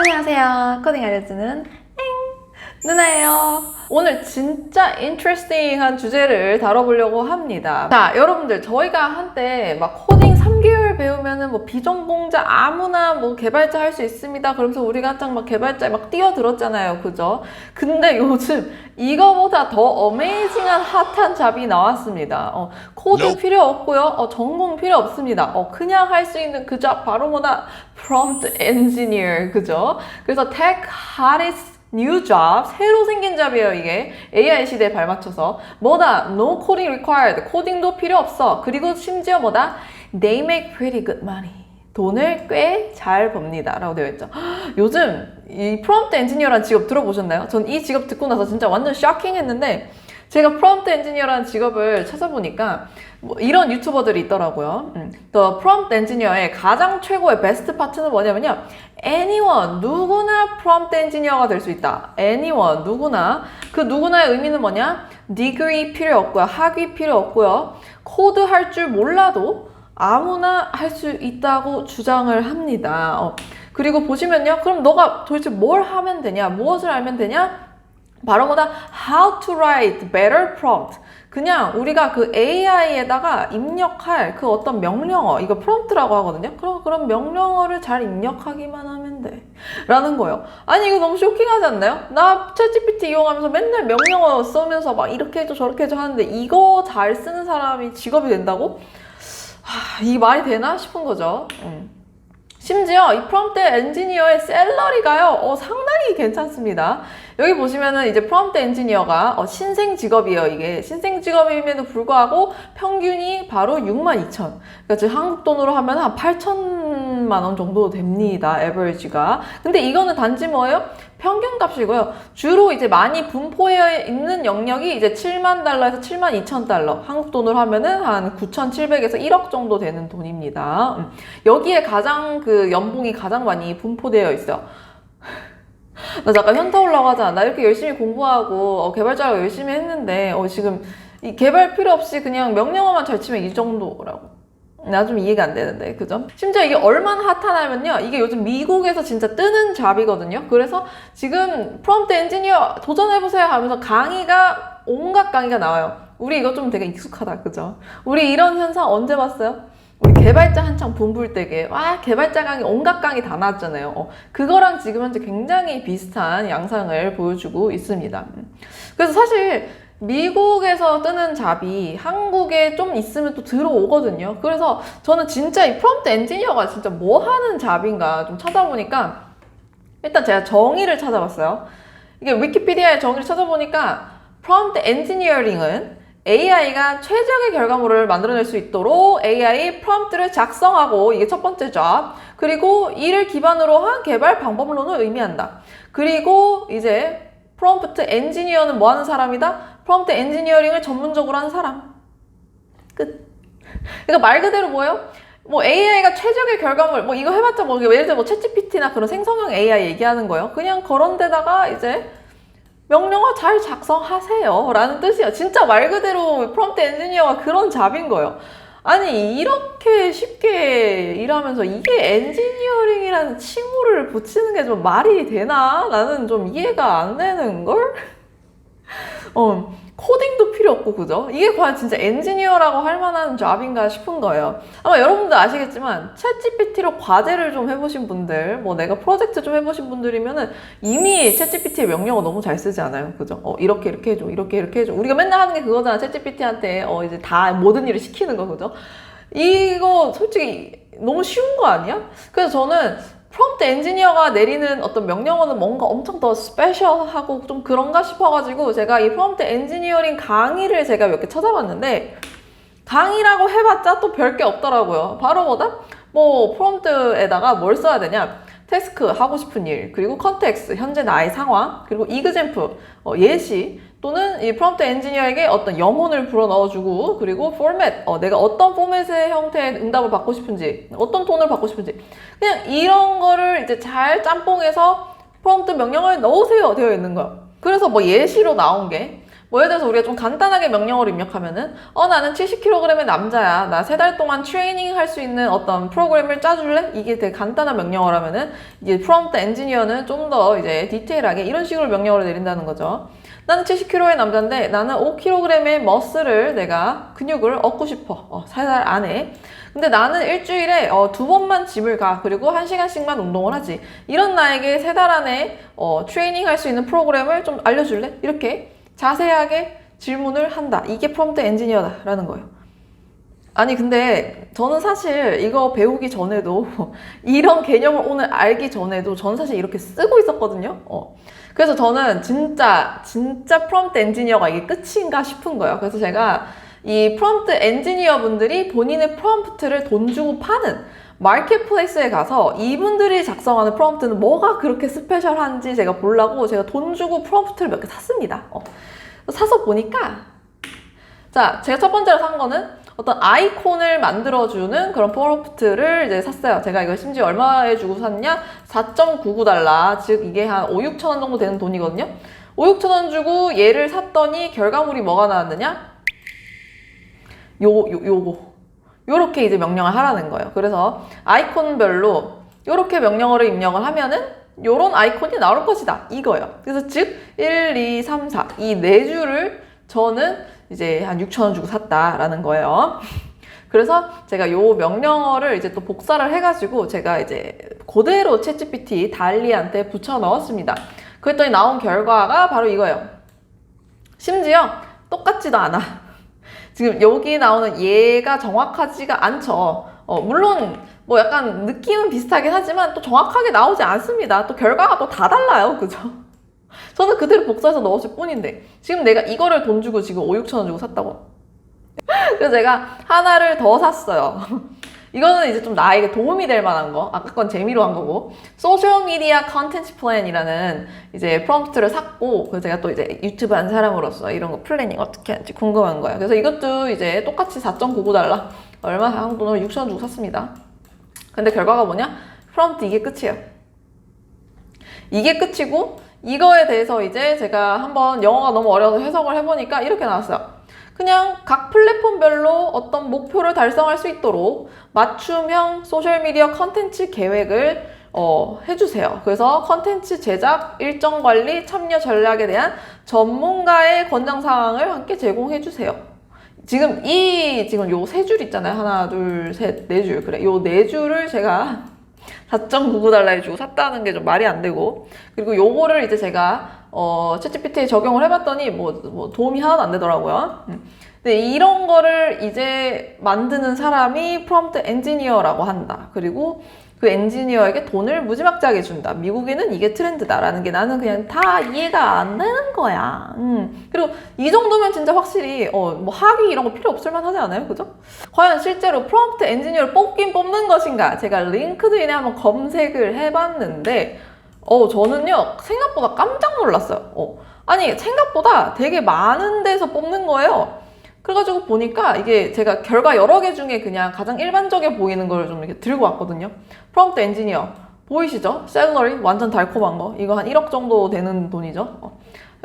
안녕하세요. 코딩 알려주는 누나예요. 오늘 진짜 인트레스팅한 주제를 다뤄보려고 합니다. 자, 여러분들 저희가 한때 막 코딩 3개월 배우면은 뭐 비전공자 아무나 뭐 개발자 할 수 있습니다. 그러면서 우리가 한창 막 개발자에 막 뛰어들었잖아요. 그죠? 근데 요즘 이거보다 더 어메이징한 핫한 잡이 나왔습니다. 코드 필요 없고요. 전공 필요 없습니다. 그냥 할 수 있는 그 잡 바로 뭐다? Prompt Engineer. 그죠? 그래서 Tech Hottest New Job, 새로 생긴 잡이에요. 이게 AI 시대에 발맞춰서 뭐다? No coding required, 코딩도 필요 없어. 그리고 심지어 뭐다? They make pretty good money, 돈을 꽤 잘 법니다 라고 되어 있죠. 요즘 이 프롬프트 엔지니어라는 직업 들어보셨나요? 전 이 직업 듣고 나서 진짜 완전 쇼킹했는데, 제가 프롬프트 엔지니어라는 직업을 찾아보니까 뭐 이런 유튜버들이 있더라고요. The Prompt Engineer의 가장 최고의 베스트 파트는 뭐냐면요, anyone, 누구나 프롬프트 엔지니어가 될 수 있다. anyone, 누구나. 그 누구나의 의미는 뭐냐? 디그리 필요 없고요, 학위 필요 없고요, 코드 할 줄 몰라도 아무나 할 수 있다고 주장을 합니다. 그리고 보시면요, 그럼 너가 도대체 뭘 하면 되냐? 무엇을 알면 되냐? 바로 뭐다? How to write better prompt. 그냥 우리가 그 AI에다가 입력할 그 어떤 명령어, 이거 프롬프트라고 하거든요. 그런 명령어를 잘 입력하기만 하면 돼 라는 거예요. 아니, 이거 너무 쇼킹하지 않나요? 나 챗GPT 이용하면서 맨날 명령어 쓰면서 막 이렇게 해줘 저렇게 해줘 하는데 이거 잘 쓰는 사람이 직업이 된다고? 이 말이 되나 싶은 거죠. 심지어 이 프롬프트 엔지니어의 샐러리가요, 상당히 괜찮습니다. 여기 보시면은 이제 프롬프트 엔지니어가 신생 직업이에요. 이게 신생 직업임에도 불구하고 평균이 바로 62,000. 그러니까 지금 한국 돈으로 하면 한 8천만 원 정도 됩니다. 에버리지가. 근데 이거는 단지 뭐예요? 평균 값이고요. 주로 이제 많이 분포해 있는 영역이 이제 7만 달러에서 7만 2천 달러. 한국 돈으로 하면은 한 9,700에서 1억 정도 되는 돈입니다. 여기에 가장 그 연봉이 가장 많이 분포되어 있어요. 나 잠깐 현타 올라가잖아. 나 이렇게 열심히 공부하고 개발자로 열심히 했는데 지금 이 개발 필요 없이 그냥 명령어만 잘 치면 이 정도라고. 나 좀 이해가 안 되는데, 그죠? 심지어 이게 얼마나 핫하냐면요, 이게 요즘 미국에서 진짜 뜨는 잡이거든요. 그래서 지금 프롬프트 엔지니어 도전해보세요 하면서 강의가, 온갖 강의가 나와요. 우리 이거 좀 되게 익숙하다, 그죠? 우리 이런 현상 언제 봤어요? 우리 개발자 한창 붐 불 때게 개발자 강의, 온갖 강의 다 나왔잖아요. 그거랑 지금 현재 굉장히 비슷한 양상을 보여주고 있습니다. 그래서 사실 미국에서 뜨는 잡이 한국에 좀 있으면 또 들어오거든요. 그래서 저는 진짜 이 프롬프트 엔지니어가 진짜 뭐 하는 잡인가 좀 찾아보니까, 일단 제가 정의를 찾아봤어요. 이게 위키피디아의 정의를 찾아보니까 프롬프트 엔지니어링은 AI가 최적의 결과물을 만들어낼 수 있도록 AI 프롬프트를 작성하고, 이게 첫 번째 잡. 그리고 이를 기반으로 한 개발 방법론을 의미한다. 그리고 이제 프롬프트 엔지니어는 뭐 하는 사람이다? 프롬프트 엔지니어링을 전문적으로 하는 사람. 끝. 그러니까 말 그대로 뭐예요? 뭐 AI가 최적의 결과물, 뭐 이거 해봤자 뭐 예를 들어 뭐 챗GPT나 그런 생성형 AI 얘기하는 거예요. 그냥 그런 데다가 이제 명령어 잘 작성하세요 라는 뜻이에요. 진짜 말 그대로 프롬프트 엔지니어가 그런 잡인 거예요. 아니, 이렇게 쉽게 일하면서 이게 엔지니어링이라는 칭호를 붙이는 게 좀 말이 되나? 나는 좀 이해가 안 되는걸? 코딩도 필요 없고, 그죠? 이게 과연 진짜 엔지니어라고 할 만한 잡인가 싶은 거예요. 아마 여러분들 아시겠지만 챗GPT로 과제를 좀 해보신 분들, 뭐 내가 프로젝트 좀 해보신 분들이면은 이미 챗GPT의 명령어 너무 잘 쓰지 않아요? 그죠? 이렇게 해줘, 이렇게 해줘. 우리가 맨날 하는 게 그거잖아. 챗GPT한테 이제 다 모든 일을 시키는 거, 그죠? 이거 솔직히 너무 쉬운 거 아니야? 그래서 저는 프롬프트 엔지니어가 내리는 어떤 명령어는 뭔가 엄청 더 스페셜하고 좀 그런가 싶어가지고 제가 이 프롬프트 엔지니어링 강의를 제가 몇 개 찾아봤는데, 강의라고 해봤자 또 별게 없더라고요. 바로 뭐다? 뭐 프롬프트에다가 뭘 써야 되냐? 태스크, 하고 싶은 일, 그리고 컨텍스트, 현재 나의 상황, 그리고 이그젬플, 예시, 또는 이 프롬프트 엔지니어에게 어떤 염원을 불어 넣어주고, 그리고 포맷, 내가 어떤 포맷의 형태의 응답을 받고 싶은지, 어떤 톤을 받고 싶은지, 그냥 이런 거를 이제 잘 짬뽕해서 프롬프트 명령을 넣으세요 되어 있는 거예요. 그래서 뭐 예시로 나온 게 뭐 예를 들어서 우리가 좀 간단하게 명령어를 입력하면은 나는 70kg의 남자야. 나 3달 동안 트레이닝 할 수 있는 어떤 프로그램을 짜줄래? 이게 되게 간단한 명령어라면은 이제 프롬프트 엔지니어는 좀 더 이제 디테일하게 이런 식으로 명령어를 내린다는 거죠. 나는 70kg의 남자인데 나는 5kg의 머슬을 내가 근육을 얻고 싶어. 3달 안에. 근데 나는 일주일에 2번만 짐을 가. 그리고 1시간씩만 운동을 하지. 이런 나에게 3달 안에 트레이닝 할 수 있는 프로그램을 좀 알려줄래? 이렇게 자세하게 질문을 한다. 이게 프롬프트 엔지니어다라는 거예요. 아니 근데 저는 사실 이거 배우기 전에도 이런 개념을 오늘 알기 전에도 저는 사실 이렇게 쓰고 있었거든요. 그래서 저는 진짜 프롬프트 엔지니어가 이게 끝인가 싶은 거예요. 그래서 제가 이 프롬프트 엔지니어 분들이 본인의 프롬프트를 돈 주고 파는 마켓플레이스에 가서 이분들이 작성하는 프롬프트는 뭐가 그렇게 스페셜한지 제가 보려고 제가 돈 주고 프롬프트를 몇 개 샀습니다. 사서 보니까 자, 제가 첫 번째로 산 거는 어떤 아이콘을 만들어주는 그런 프롬프트를 이제 샀어요. 제가 이거 심지어 얼마에 주고 샀냐? 4.99달러. 즉 이게 한 5, 6천 원 정도 되는 돈이거든요. 5, 6천 원 주고 얘를 샀더니 결과물이 뭐가 나왔느냐? 요거. 요렇게 이제 명령을 하라는 거예요. 그래서 아이콘별로 요렇게 명령어를 입력을 하면은 요런 아이콘이 나올 것이다. 이거예요. 그래서 즉 1, 2, 3, 4 이 4줄을 저는 이제 한 6천 원 주고 샀다라는 거예요. 그래서 제가 요 명령어를 이제 또 복사를 해가지고 제가 이제 그대로 챗GPT 달리한테 붙여 넣었습니다. 그랬더니 나온 결과가 바로 이거예요. 심지어 똑같지도 않아. 지금 여기 나오는 얘가 정확하지가 않죠. 물론 뭐 약간 느낌은 비슷하긴 하지만 또 정확하게 나오지 않습니다. 또 결과가 또 다 달라요. 그죠? 저는 그대로 복사해서 넣었을 뿐인데 지금 내가 이거를 돈 주고 지금 5, 6천 원 주고 샀다고. 그래서 제가 하나를 더 샀어요. 이거는 이제 좀 나에게 도움이 될 만한 거. 아까 건 재미로 한 거고. 소셜 미디어 컨텐츠 플랜이라는 이제 프롬프트를 샀고, 그래서 제가 또 이제 유튜브 한 사람으로서 이런 거 플래닝 어떻게 하는지 궁금한 거예요. 그래서 이것도 이제 똑같이 4.99달러. 얼마? 한국 돈으로 6천 원 주고 샀습니다. 근데 결과가 뭐냐? 프롬프트 이게 끝이에요. 이게 끝이고, 이거에 대해서 이제 제가 한번 영어가 너무 어려워서 해석을 해보니까 이렇게 나왔어요. 그냥 각 플랫폼별로 어떤 목표를 달성할 수 있도록 맞춤형 소셜미디어 컨텐츠 계획을 해주세요. 그래서 컨텐츠 제작, 일정 관리, 참여 전략에 대한 전문가의 권장사항을 함께 제공해주세요. 지금 요 3줄 있잖아요. 하나, 둘, 셋, 4줄. 그래. 요 4줄을 제가 4.99달러에 주고 샀다는 게 좀 말이 안 되고, 그리고 요거를 이제 제가 챗GPT에 적용을 해봤더니 뭐 도움이 하나도 안 되더라고요. 근데 이런 거를 이제 만드는 사람이 프롬프트 엔지니어라고 한다. 그리고 그 엔지니어에게 돈을 무지막지하게 준다. 미국에는 이게 트렌드다라는 게 나는 그냥 다 이해가 안 되는 거야. 그리고 이 정도면 진짜 확실히 뭐 학위 이런 거 필요 없을 만하지 않아요? 그죠? 과연 실제로 프롬프트 엔지니어를 뽑긴 뽑는 것인가? 제가 링크드인에 한번 검색을 해봤는데 저는요 생각보다 깜짝 놀랐어요. 아니 생각보다 되게 많은 데서 뽑는 거예요. 그래가지고 보니까 이게 제가 결과 여러 개 중에 그냥 가장 일반적이어 보이는 걸 좀 이렇게 들고 왔거든요. 프롬프트 엔지니어 보이시죠? 샐러리 완전 달콤한 거. 이거 한 1억 정도 되는 돈이죠.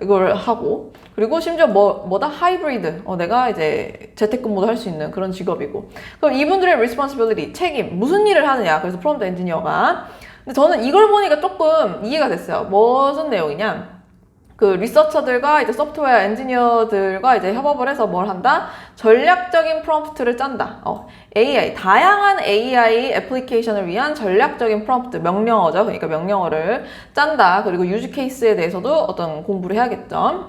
이걸 하고, 그리고 심지어 뭐다 하이브리드. 내가 이제 재택근무도 할 수 있는 그런 직업이고. 그럼 이분들의 responsibility, 책임, 무슨 일을 하느냐. 그래서 프롬프트 엔지니어가. 근데 저는 이걸 보니까 조금 이해가 됐어요. 무슨 내용이냐. 그 리서처들과 이제 소프트웨어 엔지니어들과 이제 협업을 해서 뭘 한다? 전략적인 프롬프트를 짠다. AI, 다양한 AI 애플리케이션을 위한 전략적인 프롬프트, 명령어죠. 그러니까 명령어를 짠다. 그리고 유즈 케이스에 대해서도 어떤 공부를 해야겠죠.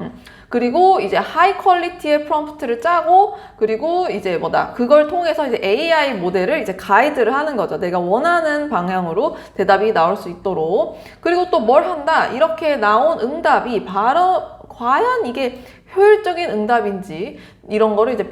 그리고 이제 하이 퀄리티의 프롬프트를 짜고, 그리고 이제 그걸 통해서 이제 AI 모델을 이제 가이드를 하는 거죠. 내가 원하는 방향으로 대답이 나올 수 있도록. 그리고 또 뭘 한다? 이렇게 나온 응답이 바로 과연 이게 효율적인 응답인지 이런 거를 이제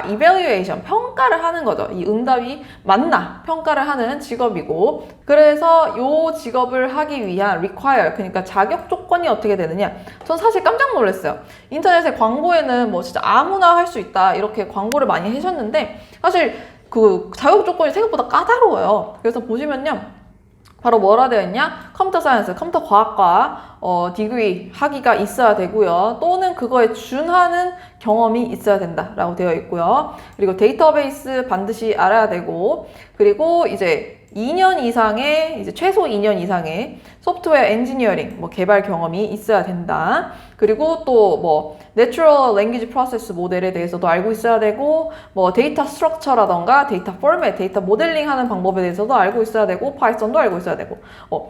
evaluation, 평가를 하는 거죠. 이 응답이 맞나? 평가를 하는 직업이고, 그래서 요 직업을 하기 위한 require, 그러니까 자격 조건이 어떻게 되느냐? 전 사실 깜짝 놀랐어요. 인터넷에 광고에는 뭐 진짜 아무나 할 수 있다 이렇게 광고를 많이 하셨는데 사실 그 자격 조건이 생각보다 까다로워요. 그래서 보시면요. 바로 뭐라 되어 있냐? 컴퓨터 사이언스, 컴퓨터 과학과 디그리 학위가 있어야 되고요. 또는 그거에 준하는 경험이 있어야 된다라고 되어 있고요. 그리고 데이터베이스 반드시 알아야 되고, 그리고 이제 2년 이상의, 이제 최소 2년 이상의 소프트웨어 엔지니어링, 뭐 개발 경험이 있어야 된다. 그리고 또 뭐 Natural Language Process 모델에 대해서도 알고 있어야 되고, 뭐 데이터 스트럭처라던가 데이터 포맷, 데이터 모델링 하는 방법에 대해서도 알고 있어야 되고, 파이썬도 알고 있어야 되고,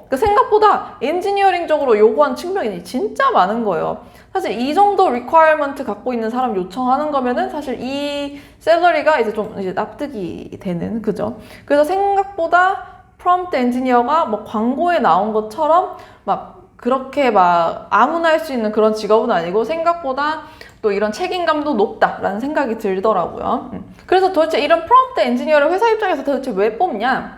그 생각보다 엔지니어링적으로 요구하는 측면이 진짜 많은 거예요. 사실 이 정도 리퀘어먼트 갖고 있는 사람 요청하는 거면은 사실 이 샐러리가 이제 좀 이제 납득이 되는, 그죠? 그래서 생각보다 프롬프트 엔지니어가 뭐 광고에 나온 것처럼 막 그렇게 막 아무나 할 수 있는 그런 직업은 아니고, 생각보다 또 이런 책임감도 높다라는 생각이 들더라고요. 그래서 도대체 이런 프롬프트 엔지니어를 회사 입장에서 도대체 왜 뽑냐?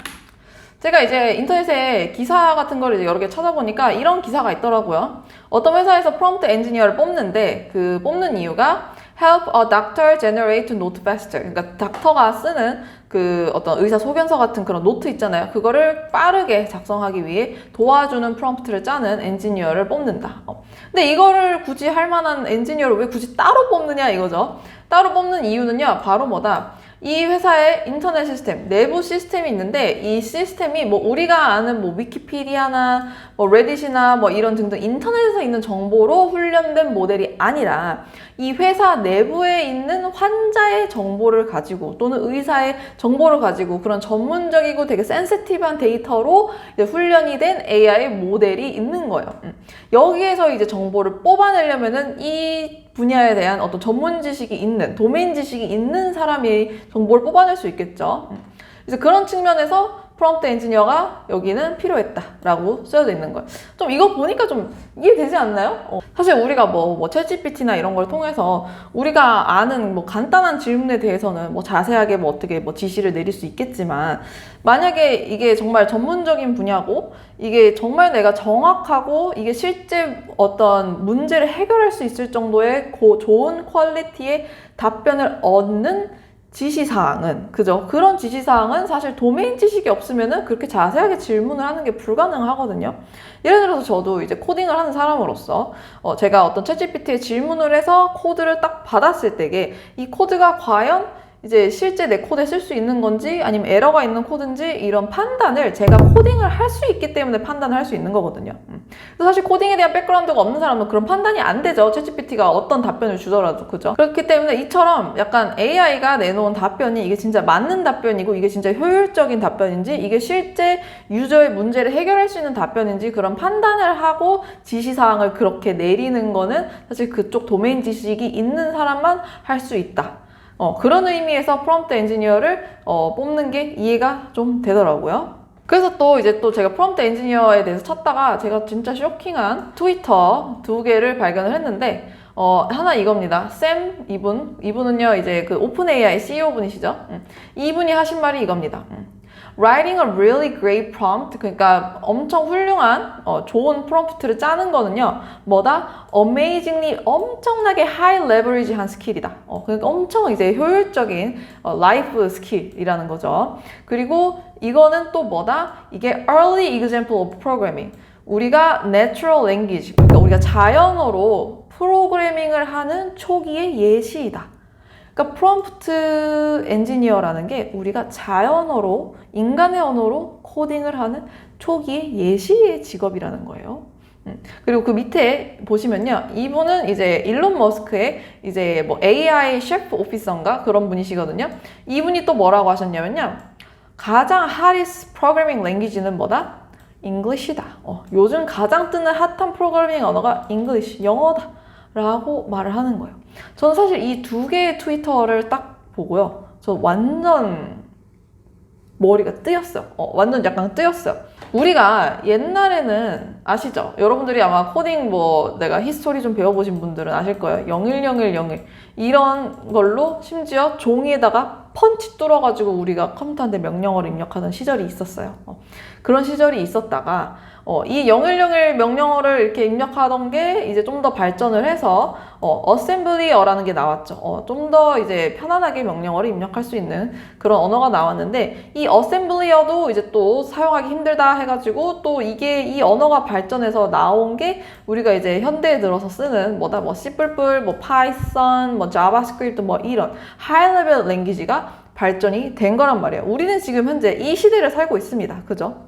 제가 이제 인터넷에 기사 같은 거를 이제 여러 개 찾아보니까 이런 기사가 있더라고요. 어떤 회사에서 프롬프트 엔지니어를 뽑는데, 그 뽑는 이유가 help a doctor generate note faster. 그러니까 닥터가 쓰는 그 어떤 의사 소견서 같은 그런 노트 있잖아요. 그거를 빠르게 작성하기 위해 도와주는 프롬프트를 짜는 엔지니어를 뽑는다. 근데 이거를 굳이 할 만한 엔지니어를 왜 굳이 따로 뽑느냐 이거죠. 따로 뽑는 이유는요, 바로 뭐다? 이 회사의 인터넷 시스템, 내부 시스템이 있는데, 이 시스템이 뭐 우리가 아는 뭐 위키피디아나 뭐 레딧이나 뭐 이런 등등 인터넷에서 있는 정보로 훈련된 모델이 아니라 이 회사 내부에 있는 환자의 정보를 가지고 또는 의사의 정보를 가지고 그런 전문적이고 되게 센시티브한 데이터로 이제 훈련이 된 AI 모델이 있는 거예요. 여기에서 이제 정보를 뽑아내려면은 이 분야에 대한 어떤 전문 지식이 있는, 도메인 지식이 있는 사람이 정보를 뽑아낼 수 있겠죠. 그래서 그런 측면에서 프롬프트 엔지니어가 여기는 필요했다라고 쓰여져 있는 거예요. 좀 이거 보니까 좀 이해되지 않나요? 사실 우리가 뭐 챗GPT나 이런 걸 통해서 우리가 아는 뭐 간단한 질문에 대해서는 뭐 자세하게 뭐 어떻게 뭐 지시를 내릴 수 있겠지만, 만약에 이게 정말 전문적인 분야고 이게 정말 내가 정확하고 이게 실제 어떤 문제를 해결할 수 있을 정도의 좋은 퀄리티의 답변을 얻는 지시사항은, 그죠? 그런 지시사항은 사실 도메인 지식이 없으면은 그렇게 자세하게 질문을 하는 게 불가능하거든요. 예를 들어서 저도 이제 코딩을 하는 사람으로서 제가 어떤 챗GPT에 질문을 해서 코드를 딱 받았을 때에 이 코드가 과연 이제 실제 내 코드에 쓸 수 있는 건지 아니면 에러가 있는 코드인지 이런 판단을 제가 코딩을 할 수 있기 때문에 판단을 할 수 있는 거거든요. 그래서 사실 코딩에 대한 백그라운드가 없는 사람은 그런 판단이 안 되죠. 챗GPT가 어떤 답변을 주더라도, 그죠? 그렇기 때문에 이처럼 약간 AI가 내놓은 답변이 이게 진짜 맞는 답변이고 이게 진짜 효율적인 답변인지 이게 실제 유저의 문제를 해결할 수 있는 답변인지 그런 판단을 하고 지시사항을 그렇게 내리는 거는 사실 그쪽 도메인 지식이 있는 사람만 할 수 있다. 그런 의미에서 프롬프트 엔지니어를 뽑는 게 이해가 좀 되더라고요. 그래서 또 이제 또 제가 프롬프트 엔지니어에 대해서 찾다가 제가 진짜 쇼킹한 트위터 2개를 발견을 했는데, 하나 이겁니다. 샘 이분은요 이제 그 오픈 AI CEO 분이시죠. 이분이 하신 말이 이겁니다. Writing a really great prompt, 그러니까 엄청 훌륭한 좋은 프롬프트를 짜는 거는요 뭐다? Amazingly 엄청나게 high leverage한 스킬이다. 그러니까 엄청 이제 효율적인 라이프 스킬이라는 거죠. 그리고 이거는 또 뭐다? 이게 early example of programming. 우리가 natural language, 그러니까 우리가 자연어로 프로그래밍을 하는 초기의 예시이다. 그러니까 프롬프트 엔지니어라는 게 우리가 자연어로, 인간의 언어로 코딩을 하는 초기의 예시의 직업이라는 거예요. 그리고 그 밑에 보시면요, 이분은 이제 일론 머스크의 이제 뭐 AI 셰프 오피서인가 그런 분이시거든요. 이분이 또 뭐라고 하셨냐면요, 가장 핫est 프로그래밍 랭귀지는 뭐다? English이다. 요즘 가장 뜨는 핫한 프로그래밍 언어가 English, 영어다 라고 말을 하는 거예요. 저는 사실 이 2개의 트위터를 딱 보고요, 저 완전 머리가 뜨였어요. 완전 약간 뜨였어요. 우리가 옛날에는 아시죠? 여러분들이 아마 코딩 뭐 내가 히스토리 좀 배워보신 분들은 아실 거예요. 01001 이런 걸로 심지어 종이에다가 펀치 뚫어가지고 우리가 컴퓨터한테 명령어를 입력하던 시절이 있었어요. 그런 시절이 있었다가 이 011 명령어를 이렇게 입력하던 게 이제 좀 더 발전을 해서 어셈블리어라는 게 나왔죠. 좀 더 이제 편안하게 명령어를 입력할 수 있는 그런 언어가 나왔는데, 이 어셈블리어도 이제 또 사용하기 힘들다 해가지고 또 이게 이 언어가 발전해서 나온 게 우리가 이제 현대에 들어서 쓰는 뭐 C++, 뭐 파이썬, 뭐 자바스크립트 뭐 이런 하이 레벨 랭귀지가 발전이 된 거란 말이에요. 우리는 지금 현재 이 시대를 살고 있습니다. 그죠?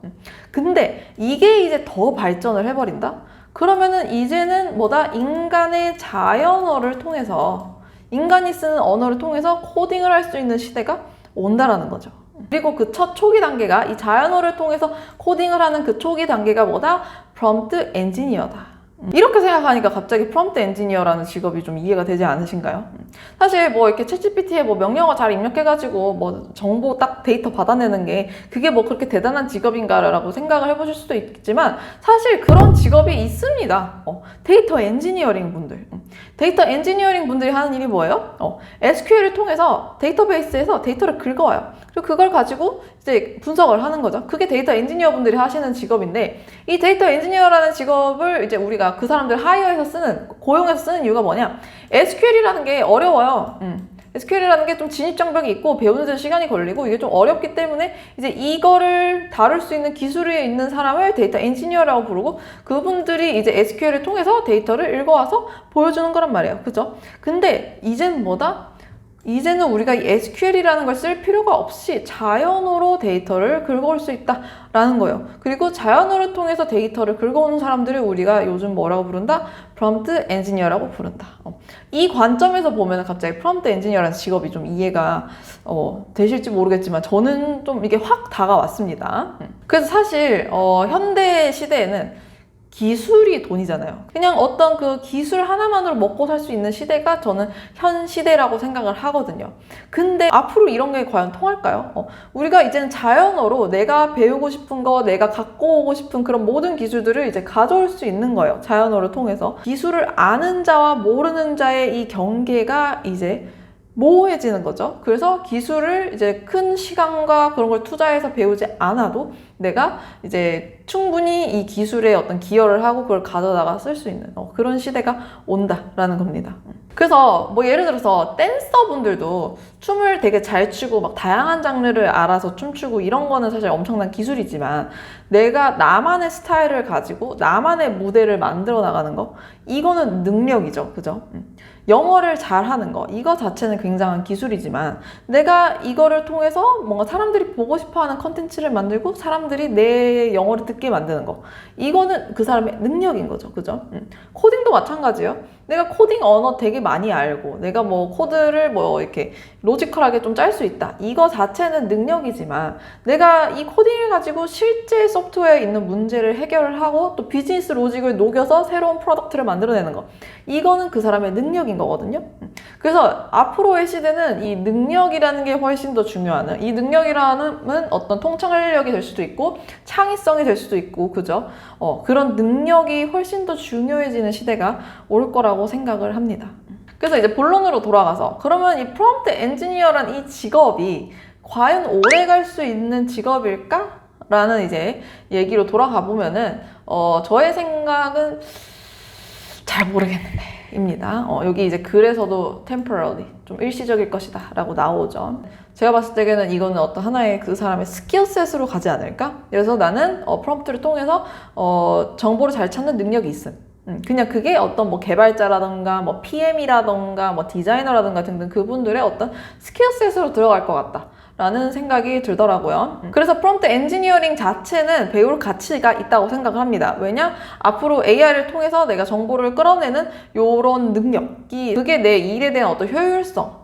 근데 이게 이제 더 발전을 해버린다? 그러면은 이제는 인간의 자연어를 통해서, 인간이 쓰는 언어를 통해서 코딩을 할 수 있는 시대가 온다라는 거죠. 그리고 그 첫 초기 단계가, 이 자연어를 통해서 코딩을 하는 그 초기 단계가 프롬프트 엔지니어다. 이렇게 생각하니까 갑자기 프롬프트 엔지니어라는 직업이 좀 이해가 되지 않으신가요? 사실 이렇게 챗GPT에 명령어 잘 입력해가지고 정보 딱 데이터 받아내는 게 그게 그렇게 대단한 직업인가라고 생각을 해보실 수도 있지만, 사실 그런 직업이 있습니다. 데이터 엔지니어링 분들. 데이터 엔지니어링 분들이 하는 일이 뭐예요? SQL을 통해서 데이터베이스에서 데이터를 긁어와요. 그리고 그걸 가지고 이제 분석을 하는 거죠. 그게 데이터 엔지니어 분들이 하시는 직업인데, 이 데이터 엔지니어라는 직업을 이제 우리가 그 사람들 하이어해서 고용해서 쓰는 이유가 뭐냐? SQL이라는 게 어려워요. SQL이라는 게 좀 진입장벽이 있고 배우는 데 시간이 걸리고 이게 좀 어렵기 때문에 이제 이거를 다룰 수 있는 기술이 있는 사람을 데이터 엔지니어라고 부르고, 그분들이 이제 SQL을 통해서 데이터를 읽어와서 보여주는 거란 말이에요. 그죠? 근데 이제는 이제는 우리가 이 SQL이라는 걸 쓸 필요가 없이 자연어로 데이터를 긁어올 수 있다라는 거예요. 그리고 자연어를 통해서 데이터를 긁어오는 사람들을 우리가 요즘 뭐라고 부른다? 프롬프트 엔지니어라고 부른다. 이 관점에서 보면 갑자기 프롬프트 엔지니어라는 직업이 좀 이해가 되실지 모르겠지만, 저는 좀 이게 확 다가왔습니다. 그래서 사실 현대 시대에는 기술이 돈이잖아요. 그냥 어떤 그 기술 하나만으로 먹고 살 수 있는 시대가 저는 현 시대라고 생각을 하거든요. 근데 앞으로 이런 게 과연 통할까요? 우리가 이제는 자연어로 내가 배우고 싶은 거, 내가 갖고 오고 싶은 그런 모든 기술들을 이제 가져올 수 있는 거예요. 자연어를 통해서. 기술을 아는 자와 모르는 자의 이 경계가 이제 모호해지는 거죠. 그래서 기술을 이제 큰 시간과 그런 걸 투자해서 배우지 않아도 내가 이제 충분히 이 기술에 어떤 기여를 하고 그걸 가져다가 쓸 수 있는 그런 시대가 온다라는 겁니다. 그래서 예를 들어서 댄서분들도 춤을 되게 잘 추고 다양한 장르를 알아서 춤추고 이런 거는 사실 엄청난 기술이지만, 내가 나만의 스타일을 가지고 나만의 무대를 만들어 나가는 거, 이거는 능력이죠. 그죠? 영어를 잘하는 거, 이거 자체는 굉장한 기술이지만, 내가 이거를 통해서 뭔가 사람들이 보고 싶어하는 컨텐츠를 만들고 사람들이 내 영어를 듣게 만드는 거, 이거는 그 사람의 능력인 거죠. 그죠? 코딩도 마찬가지예요. 내가 코딩 언어 되게 많이 알고 내가 코드를 이렇게 로지컬하게 좀 짤 수 있다, 이거 자체는 능력이지만, 내가 이 코딩을 가지고 실제 소프트웨어에 있는 문제를 해결을 하고 또 비즈니스 로직을 녹여서 새로운 프로덕트를 만들어내는 거, 이거는 그 사람의 능력인 거거든요. 그래서 앞으로의 시대는 이 능력이라는 게 훨씬 더 중요한, 이 능력이라는 어떤 통찰력이 될 수도 있고 창의성이 될 수도 있고, 그죠? 그런 능력이 훨씬 더 중요해지는 시대가 올 거라고 생각을 합니다. 그래서 이제 본론으로 돌아가서, 그러면 이 프롬프트 엔지니어란 이 직업이 과연 오래 갈 수 있는 직업일까? 라는 이제 얘기로 돌아가 보면은 저의 생각은 잘 모르겠는데 입니다. 여기 이제 글에서도 temporarily, 좀 일시적일 것이다 라고 나오죠. 제가 봤을 때는 이거는 어떤 하나의 그 사람의 스킬셋으로 가지 않을까? 그래서 나는 프롬프트를 통해서 정보를 잘 찾는 능력이 있음. 그냥 그게 어떤 개발자라던가 PM이라던가 디자이너라던가 등등 그분들의 어떤 스킬셋으로 들어갈 것 같다 라는 생각이 들더라고요. 그래서 프롬프트 엔지니어링 자체는 배울 가치가 있다고 생각을 합니다. 왜냐? 앞으로 AI를 통해서 내가 정보를 끌어내는 요런 능력이, 그게 내 일에 대한 어떤 효율성,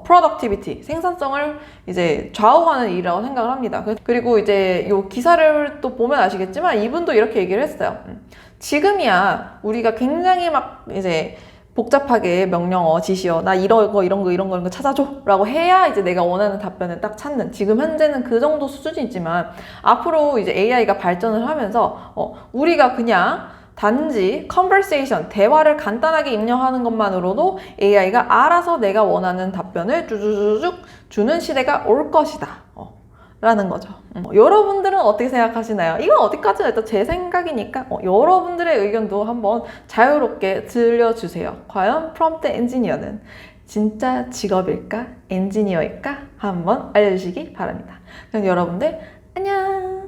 productivity, 생산성을 이제 좌우하는 일이라고 생각을 합니다. 그리고 이제 요 기사를 또 보면 아시겠지만, 이분도 이렇게 얘기를 했어요. 지금이야 우리가 굉장히 이제 복잡하게 명령어, 지시어, 나 이런 거 찾아줘 라고 해야 이제 내가 원하는 답변을 딱 찾는, 지금 현재는 그 정도 수준이지만, 앞으로 이제 AI가 발전을 하면서 우리가 그냥 단지 conversation, 대화를 간단하게 입력하는 것만으로도 AI가 알아서 내가 원하는 답변을 쭈쭈쭈쭉 주는 시대가 올 것이다. 라는 거죠. 여러분들은 어떻게 생각하시나요? 이건 어디까지나 일단 제 생각이니까 여러분들의 의견도 한번 자유롭게 들려주세요. 과연 프롬프트 엔지니어는 진짜 직업일까? 엔지니어일까? 한번 알려주시기 바랍니다. 그럼 여러분들 안녕!